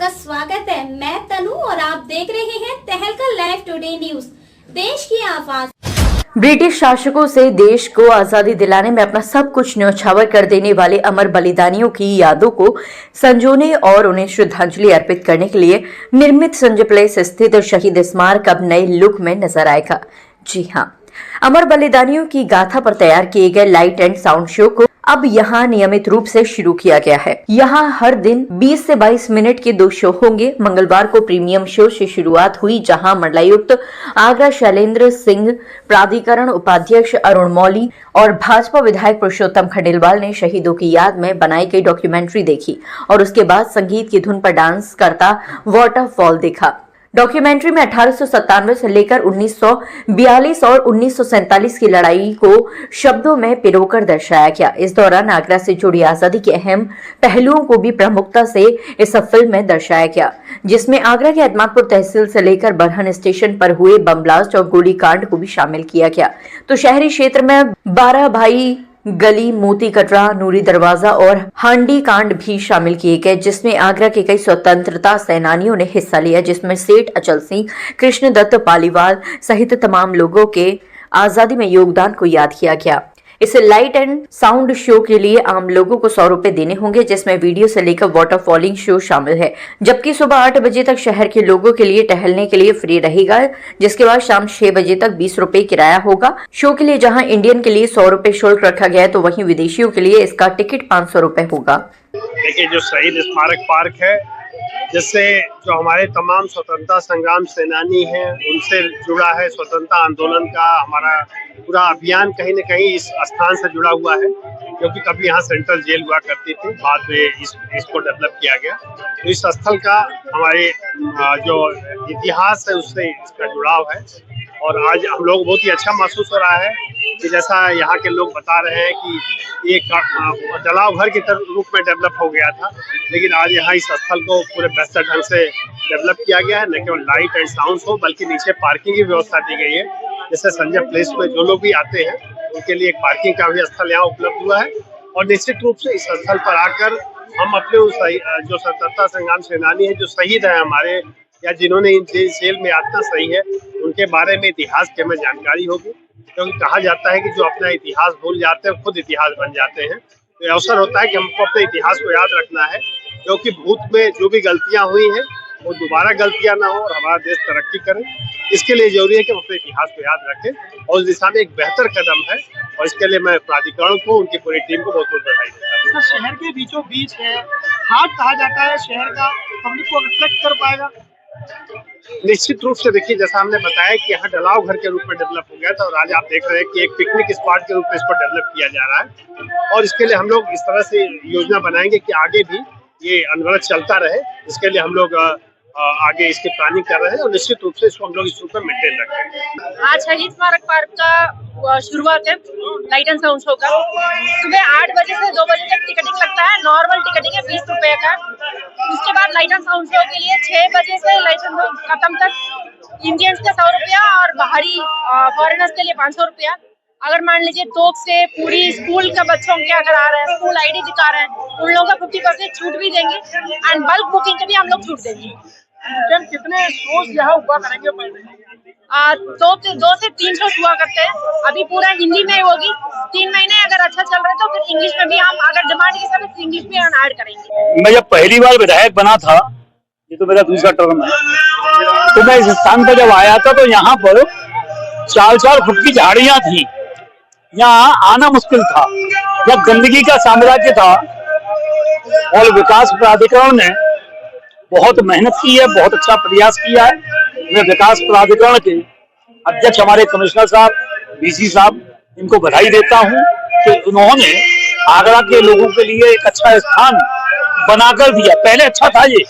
आपका स्वागत है। मैं तनु और आप देख रहे हैं तहलका लाइव टुडे न्यूज, देश की आवाज। ब्रिटिश शासकों से देश को आजादी दिलाने में अपना सब कुछ न्यौछावर कर देने वाले अमर बलिदानियों की यादों को संजोने और उन्हें श्रद्धांजलि अर्पित करने के लिए निर्मित संजय प्लेस स्थित शहीद स्मारक अब नए लुक में नजर आएगा। जी हाँ, अमर बलिदानियों की गाथा पर तैयार किए गए लाइट एंड साउंड शो को अब यहाँ नियमित रूप से शुरू किया गया है। यहाँ हर दिन 20 से 22 मिनट के 2 शो होंगे। मंगलवार को प्रीमियम शो से शुरुआत हुई, जहाँ मंडलायुक्त आगरा शैलेंद्र सिंह, प्राधिकरण उपाध्यक्ष अरुण मौली और भाजपा विधायक पुरुषोत्तम खंडेलवाल ने शहीदों की याद में बनाई गई डॉक्यूमेंट्री देखी और उसके बाद संगीत की धुन पर डांस करता वाटरफॉल देखा। डॉक्यूमेंट्री में 1897 से लेकर 1942 और 1947 की लड़ाई को शब्दों में पिरोकर दर्शाया गया। इस दौरान आगरा से जुड़ी आजादी के अहम पहलुओं को भी प्रमुखता से इस फिल्म में दर्शाया गया, जिसमें आगरा के अहमदपुर तहसील से लेकर बरहन स्टेशन पर हुए बम ब्लास्ट और गोलीकांड को भी शामिल किया गया। तो शहरी क्षेत्र में 12 भाई गली, मोती कटरा, नूरी दरवाजा और हांडी कांड भी शामिल किए गए, जिसमें आगरा के कई स्वतंत्रता सेनानियों ने हिस्सा लिया, जिसमें सेठ अचल सिंह, कृष्ण दत्त पालीवाल सहित तमाम लोगों के आजादी में योगदान को याद किया गया। इस लाइट एंड साउंड शो के लिए आम लोगों को 100 रुपए देने होंगे, जिसमें वीडियो से लेकर वाटरफॉलिंग शो शामिल है, जबकि सुबह 8 बजे तक शहर के लोगों के लिए टहलने के लिए फ्री रहेगा, जिसके बाद शाम 6 बजे तक 20 रुपए किराया होगा। शो के लिए जहां इंडियन के लिए 100 रुपए शुल्क रखा गया है, तो वहीं विदेशियों के लिए इसका टिकट 500 रुपए होगा। देखिए, जो शहीद स्मारक पार्क है, जिससे जो हमारे तमाम स्वतंत्रता संग्राम सेनानी हैं उनसे जुड़ा है, स्वतंत्रता आंदोलन का हमारा पूरा अभियान कहीं न कहीं इस स्थान से जुड़ा हुआ है, क्योंकि कभी यहाँ सेंट्रल जेल हुआ करती थी, बाद में इसको डेवलप किया गया। तो इस स्थल का हमारे जो इतिहास है उससे इसका जुड़ाव है और आज हम लोग बहुत ही अच्छा महसूस हो रहा है कि जैसा यहाँ के लोग बता रहे हैं कि एक जलाव घर के रूप में डेवलप हो गया था, लेकिन आज यहाँ इस स्थल को पूरे बेहतर ढंग से डेवलप किया गया है। न केवल लाइट एंड साउंड हो, बल्कि नीचे पार्किंग की व्यवस्था दी गई है। जैसे संजय प्लेस में जो लोग भी आते हैं उनके लिए एक पार्किंग का भी स्थल यहाँ उपलब्ध हुआ है और निश्चित रूप से इस स्थल पर आकर हम अपने उस जो स्वतंत्रता संग्राम सेनानी है, जो शहीद है हमारे, या जिन्होंने इन जेल में यातना सही है, उनके बारे में इतिहास की हमें जानकारी होगी, क्योंकि कहा जाता है कि जो अपना इतिहास भूल जाते हैं खुद इतिहास बन जाते हैं। तो अवसर होता है कि हमको अपने इतिहास को याद रखना है, क्योंकि भूत में जो भी गलतियां हुई हैं वो दोबारा गलतियां ना हो और हमारा देश तरक्की करे। इसके लिए जरूरी है कि हम अपने इतिहास को याद रखें और उस दिशा में एक बेहतर कदम है और इसके लिए मैं प्राधिकरण को, उनकी पूरी टीम को बहुत बहुत बधाई देता हूँ। शहर के बीचों बीच है, हाट कहा जाता है शहर का, पब्लिक को अट्रैक्ट कर पाएगा। निश्चित रूप से देखिए, जैसा हमने बताया कि यहाँ डलाव घर के रूप में डेवलप हो गया था और आज आप देख रहे हैं कि एक पिकनिक स्पॉट के रूप में इसको डेवलप किया जा रहा है और इसके लिए हम लोग इस तरह से योजना बनाएंगे कि आगे भी ये अनवरत चलता रहे। इसके लिए हम लोग आगे इसकी प्लानिंग कर रहे हैं और निश्चित रूप से इसको हम लोग इस रूप में मेंटेन रखेंगे। आज शहीद स्मारक पार्क का शुरुआत है लाइट एंड साउंड शो का। सुबह 8 बजे से 2 बजे तक टिकटिंग लगता है, नॉर्मल टिकटिंग है 20 रुपए का। उसके बाद लाइट एंड साउंड शो के लिए 6 बजे से लाइट एंड साउंड खत्म तक इंडियंस का 100 रुपया और बाहरी फॉरेनर्स के लिए 500 रुपया। अगर मान लीजिए तोप से पूरी स्कूल का बच्चों के अगर आ रहे हैं, स्कूल आईडी दिखा रहे हैं, उन लोगों का 50% छूट भी देंगे एंड बल्क बुकिंग के भी हम लोग छूट देंगे। कितने शोज यहाँ हुआ करेंगे? 2 से 3 शो हुआ करते हैं। अभी पूरा हिंदी में होगी, 3 महीने अगर अच्छा चल रहा है तो फिर इंग्लिश में भी हम अगर डिमांड के हिसाब से इंग्लिश में ऐड करेंगे। मैं जब पहली बार विधायक बना था, ये तो मेरा दूसरा टर्म है, तो मैं इस स्थान पर जब आया था तो यहाँ पर 4-4 फुट की झाड़ियां थी, यहाँ आना मुश्किल था, जब गंदगी का साम्राज्य था। और विकास प्राधिकरण ने बहुत मेहनत की है, बहुत अच्छा प्रयास किया है। मैं विकास प्राधिकरण के अध्यक्ष हमारे कमिश्नर साहब, डीसी साहब, इनको बधाई देता हूं कि उन्होंने आगरा के लोगों के लिए एक अच्छा स्थान बनाकर दिया। पहले अच्छा था ये,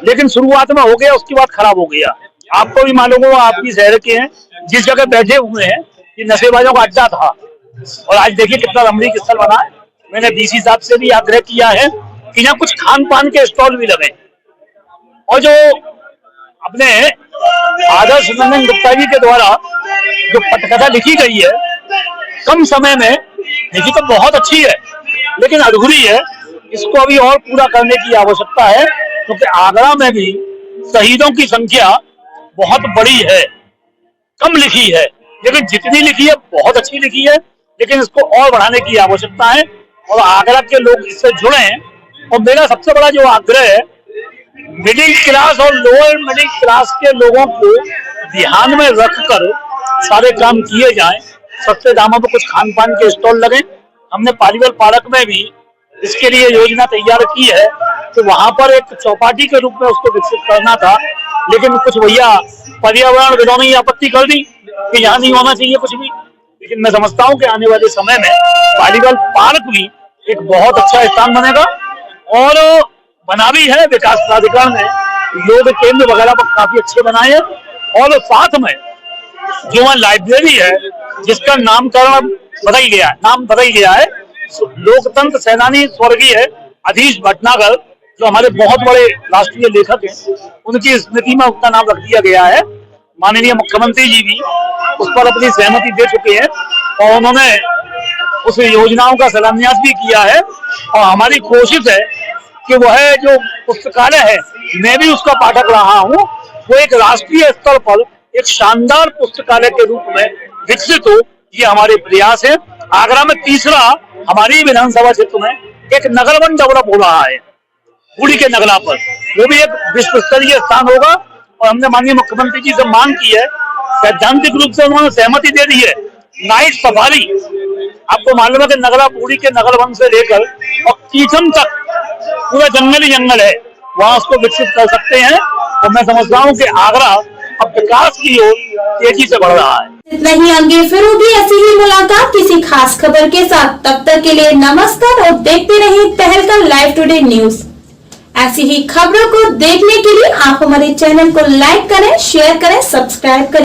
लेकिन शुरुआत में हो गया, उसके बाद खराब हो गया। आपको भी मालूम हो, आप भी शहर के हैं, जिस जगह बैठे हुए हैं ये नशेबाजों का अड्डा था और आज देखिए कितना रमणीक स्थल बना है। मैंने डीसी साहब से भी आग्रह किया है कि यहाँ कुछ खान पान के स्टॉल भी लगे और जो अपने आदर्श नंदन गुप्ता जी के द्वारा जो पटकथा लिखी गई है, कम समय में लिखी तो बहुत अच्छी है लेकिन अधूरी है, इसको अभी और पूरा करने की आवश्यकता है। क्योंकि आगरा में भी शहीदों की संख्या बहुत बड़ी है, कम लिखी है, लेकिन जितनी लिखी है बहुत अच्छी लिखी है, लेकिन इसको और बढ़ाने की आवश्यकता है और आगरा के लोग इससे जुड़े। और मेरा सबसे बड़ा जो आग्रह है, मिडिल क्लास और लोअर मिडिल क्लास के लोगों को ध्यान में रखकर सारे काम किए जाएं। सस्ते दामों पर कुछ खान पान के स्टॉल लगे। हमने पालीवाल पार्क में भी इसके लिए योजना तैयार की है, तो वहां पर एक चौपाटी के रूप में उसको विकसित करना था, लेकिन कुछ भैया पर्यावरण विदों ने आपत्ति कर दी कि यहाँ नहीं होना चाहिए कुछ भी। लेकिन मैं समझता हूँ कि आने वाले समय में पालीवाल पार्क भी एक बहुत अच्छा स्थान बनेगा और बना भी है। विकास प्राधिकरण ने योग केंद्र वगैरह पर काफी अच्छे बनाए हैं और साथ में जो वहाँ लाइब्रेरी है जिसका नामकरण नाम बदल गया है, लोकतंत्र सेनानी स्वर्गीय अधीश भटनागर जो हमारे बहुत बड़े राष्ट्रीय लेखक हैं, उनकी स्मृति में उनका नाम रख दिया गया है। माननीय मुख्यमंत्री जी भी उस पर अपनी सहमति दे चुके हैं और उन्होंने उस योजनाओं का शिलान्यास भी किया है और हमारी कोशिश है कि वह जो पुस्तकालय है, मैं भी उसका पाठक रहा हूँ, वो एक राष्ट्रीय स्तर पर एक शानदार पुस्तकालय के रूप में विकसित हो, ये हमारे प्रयास है। आगरा में तीसरा हमारी विधानसभा क्षेत्र में एक नगर वन डेवलप हो रहा है बूढ़ी के नगला पर, वो भी एक विश्व स्तरीय स्थान होगा और हमने माननीय मुख्यमंत्री जी से मांग की है, सैद्धांतिक रूप से उन्होंने सहमति दे दी है। नाइट सफारी, आपको मालूम है कि नगला बूढ़ी के नगर वन से लेकर और कीचम तक पूरा जंगल ही जंगल है, वहां उसको विकसित कर सकते हैं। और मैं समझता हूँ कि आगरा अब विकास की ओर तेजी से बढ़ रहा है। इतना ही, आगे फिर होगी ऐसी ही मुलाकात किसी खास खबर के साथ। तब तक के लिए नमस्कार और देखते रहिए तहलका लाइव टुडे न्यूज। ऐसी ही खबरों को देखने के लिए आप हमारे चैनल को लाइक करें, शेयर करें, सब्सक्राइब करें।